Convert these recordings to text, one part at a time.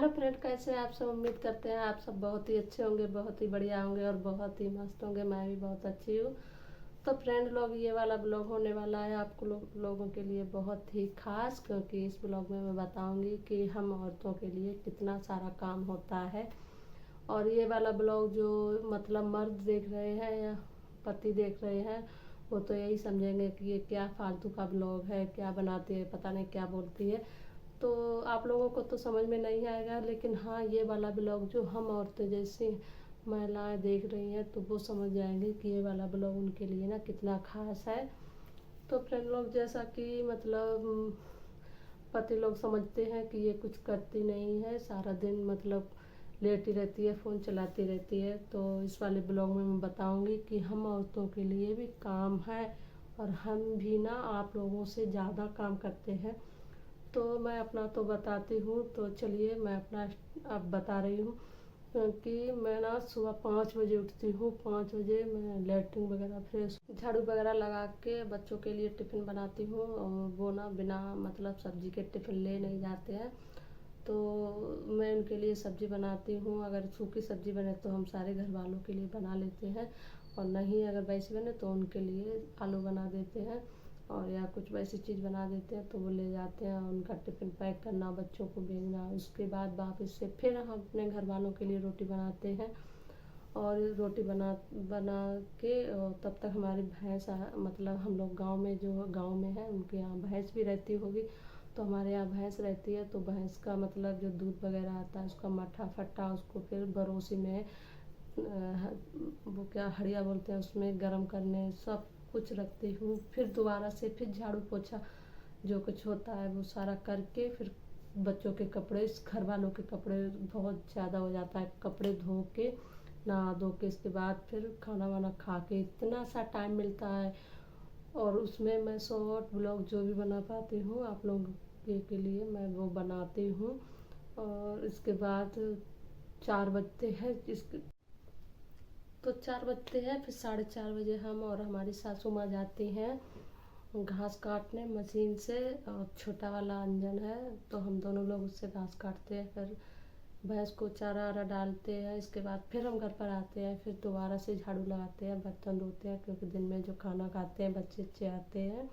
Hello friend, कैसे हैं आप सब। उम्मीद करते हैं आप सब बहुत ही अच्छे होंगे, बहुत ही बढ़िया होंगे और बहुत ही मस्त होंगे। मैं भी बहुत अच्छी हूँ। तो फ्रेंड लोग, ये वाला ब्लॉग होने वाला है आपको लोगों के लिए बहुत ही खास, क्योंकि इस ब्लॉग में मैं बताऊंगी कि हम औरतों के लिए कितना सारा काम होता है। और ये वाला ब्लॉग जो मतलब मर्द देख रहे हैं या पति देख रहे हैं, वो तो यही समझेंगे कि ये क्या फालतू का ब्लॉग है, क्या बनाती है, पता नहीं क्या बोलती है। तो आप लोगों को तो समझ में नहीं आएगा, लेकिन हाँ, ये वाला ब्लॉग जो हम औरतें जैसी महिलाएं देख रही हैं तो वो समझ जाएंगे कि ये वाला ब्लॉग उनके लिए ना कितना खास है। तो फ्रेंड लोग, जैसा कि मतलब पति लोग समझते हैं कि ये कुछ करती नहीं है, सारा दिन मतलब लेटी रहती है, फ़ोन चलाती रहती है। तो इस वाले ब्लॉग में मैं बताऊंगी कि हम औरतों के लिए भी काम है और हम भी ना आप लोगों से ज़्यादा काम करते हैं। तो मैं अपना तो बताती हूँ, तो चलिए मैं अपना अब बता रही हूँ। क्योंकि मैं ना सुबह 5 बजे उठती हूँ। 5 बजे मैं लेटरिन वगैरह फ्रेश झाड़ू वगैरह लगा के बच्चों के लिए टिफ़िन बनाती हूँ। और वो ना बिना मतलब सब्जी के टिफ़िन ले नहीं जाते हैं, तो मैं उनके लिए सब्जी बनाती हूँ। अगर सूखी सब्जी बने तो हम सारे घर वालों के लिए बना लेते हैं, और नहीं अगर वैसी बने तो उनके लिए आलू बना देते हैं और या कुछ वैसी चीज़ बना देते हैं। तो वो ले जाते हैं, उनका टिफ़िन पैक करना, बच्चों को भेजना, उसके बाद वापस से फिर हम अपने घर वालों के लिए रोटी बनाते हैं। और रोटी बना बना के तब तक हमारी भैंस मतलब हम लोग गांव में, जो गांव में है उनके यहाँ भैंस भी रहती होगी, तो हमारे यहाँ भैंस रहती है। तो भैंस का मतलब जो दूध वगैरह आता है उसका मट्ठा फट्टा, उसको फिर बरोसी में वो क्या हड़िया बोलते हैं, उसमें गर्म करने सब कुछ रखती हूँ। फिर दोबारा से फिर झाड़ू पोछा जो कुछ होता है वो सारा करके, फिर बच्चों के कपड़े, इस घर वालों के कपड़े बहुत ज़्यादा हो जाता है, कपड़े धो के नहा धो के इसके बाद फिर खाना वाना खा के इतना सा टाइम मिलता है। और उसमें मैं शॉर्ट ब्लॉग जो भी बना पाती हूँ आप लोगों के लिए मैं वो बनाती हूँ। और इसके बाद 4 बजते हैं, इसके तो 4 बजते हैं, फिर 4:30 बजे हम और हमारी सासू माँ जाती हैं घास काटने मशीन से। और छोटा वाला अंजन है तो हम दोनों लोग उससे घास काटते हैं, फिर भैंस को चारा वारा डालते हैं। इसके बाद फिर हम घर पर आते हैं, फिर दोबारा से झाड़ू लगाते हैं, बर्तन धोते हैं, क्योंकि दिन में जो खाना खाते हैं बच्चे अच्छे आते हैं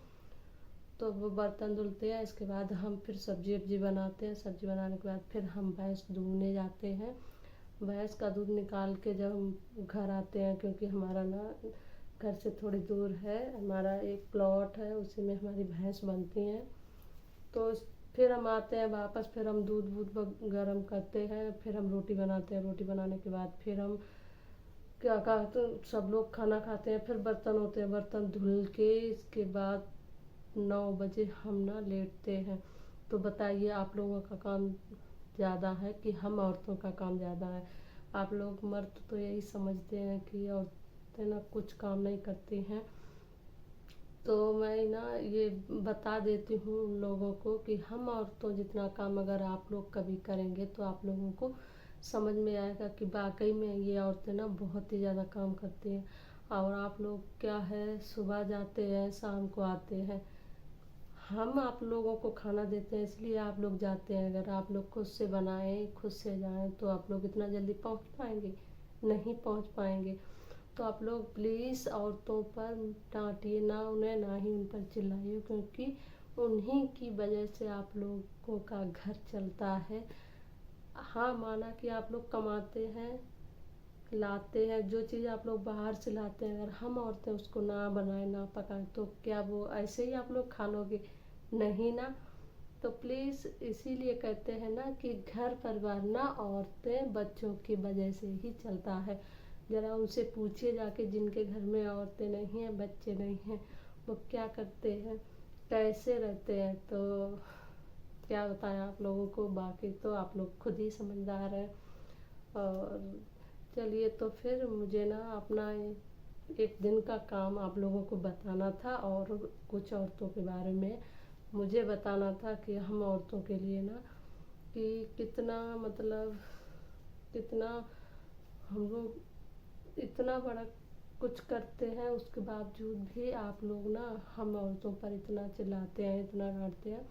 तो वो बर्तन धुलते हैं। इसके बाद हम फिर सब्जी वब्जी बनाते हैं, सब्जी बनाने के बाद फिर हम भैंस दूहने जाते हैं। भैंस का दूध निकाल के जब हम घर आते हैं, क्योंकि हमारा ना घर से थोड़ी दूर है, हमारा एक प्लॉट है, उसी में हमारी भैंस बनती हैं। तो फिर हम आते हैं वापस, फिर हम दूध वूध गर्म करते हैं, फिर हम रोटी बनाते हैं। रोटी बनाने के बाद फिर हम क्या कहते हैं, सब लोग खाना खाते हैं, फिर बर्तन होते हैं, बर्तन धुल के इसके बाद 9 बजे हम ना लेटते हैं। तो बताइए, आप लोगों का काम ज़्यादा है कि हम औरतों का काम ज़्यादा है। आप लोग मर्द तो यही समझते हैं कि औरतें ना कुछ काम नहीं करती हैं। तो मैं ना ये बता देती हूँ उन लोगों को कि हम औरतों जितना काम अगर आप लोग कभी करेंगे तो आप लोगों को समझ में आएगा कि वाकई में ये औरतें ना बहुत ही ज़्यादा काम करती हैं। और आप लोग क्या है, सुबह जाते हैं शाम को आते हैं, हम आप लोगों को खाना देते हैं इसलिए आप लोग जाते हैं। अगर आप लोग खुद से बनाएं, खुद से जाएं, तो आप लोग इतना जल्दी पहुंच पाएंगे? नहीं पहुंच पाएंगे। तो आप लोग प्लीज़ औरतों पर डांटिए ना उन्हें, ना ही उन पर चिल्लाइए, क्योंकि उन्हीं की वजह से आप लोगों का घर चलता है। हाँ, माना कि आप लोग कमाते हैं, लाते हैं, जो चीज़ आप लोग बाहर से लाते हैं, अगर हम औरतें उसको ना बनाए ना पकाएं तो क्या वो ऐसे ही आप लोग खा लोगे? नहीं ना। तो प्लीज़ इसीलिए कहते हैं ना कि घर परिवार ना औरतें बच्चों की वजह से ही चलता है। ज़रा उनसे पूछिए जाके, जिनके घर में औरतें नहीं हैं, बच्चे नहीं हैं, वो क्या करते हैं, कैसे रहते हैं। तो क्या बताएं आप लोगों को, बाकी तो आप लोग खुद ही समझदार हैं। और चलिए, तो फिर मुझे ना अपना एक दिन का काम आप लोगों को बताना था, और कुछ औरतों के बारे में मुझे बताना था कि हम औरतों के लिए ना कि कितना मतलब कितना हम लोग इतना बड़ा कुछ करते हैं, उसके बावजूद भी आप लोग ना हम औरतों पर इतना चिल्लाते हैं, इतना डांटते हैं।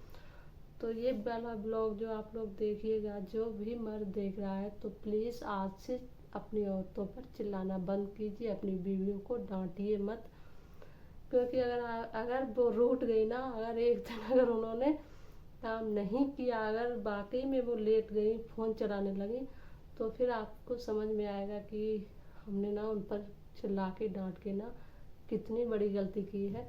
तो ये वाला ब्लॉग जो आप लोग देखिएगा, जो भी मर्द देख रहा है तो प्लीज़ आज से अपनी औरतों पर चिल्लाना बंद कीजिए, अपनी बीवियों को डांटिए मत। क्योंकि अगर वो रूठ गई ना, अगर एक दिन अगर उन्होंने काम नहीं किया, अगर वाकई में वो लेट गई, फ़ोन चलाने लगी, तो फिर आपको समझ में आएगा कि हमने ना उन पर चिल्ला के डांट के ना कितनी बड़ी गलती की है।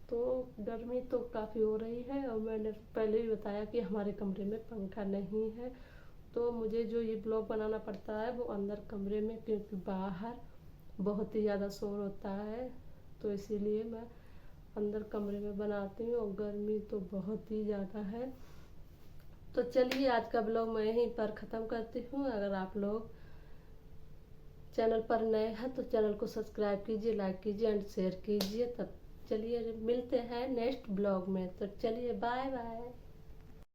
तो गर्मी तो काफ़ी हो रही है और मैंने पहले भी बताया कि हमारे कमरे में पंखा नहीं है, तो मुझे जो ये ब्लॉग बनाना पड़ता है वो अंदर कमरे में, क्योंकि बाहर बहुत ही ज़्यादा शोर होता है, तो इसीलिए मैं अंदर कमरे में बनाती हूँ। और गर्मी तो बहुत ही ज़्यादा है। तो चलिए आज का ब्लॉग मैं यहीं पर ख़त्म करती हूँ। अगर आप लोग चैनल पर नए हैं तो चैनल को सब्सक्राइब कीजिए, लाइक कीजिए एंड शेयर कीजिए। तब चलिए मिलते हैं नेक्स्ट ब्लॉग में। तो चलिए बाय बाय।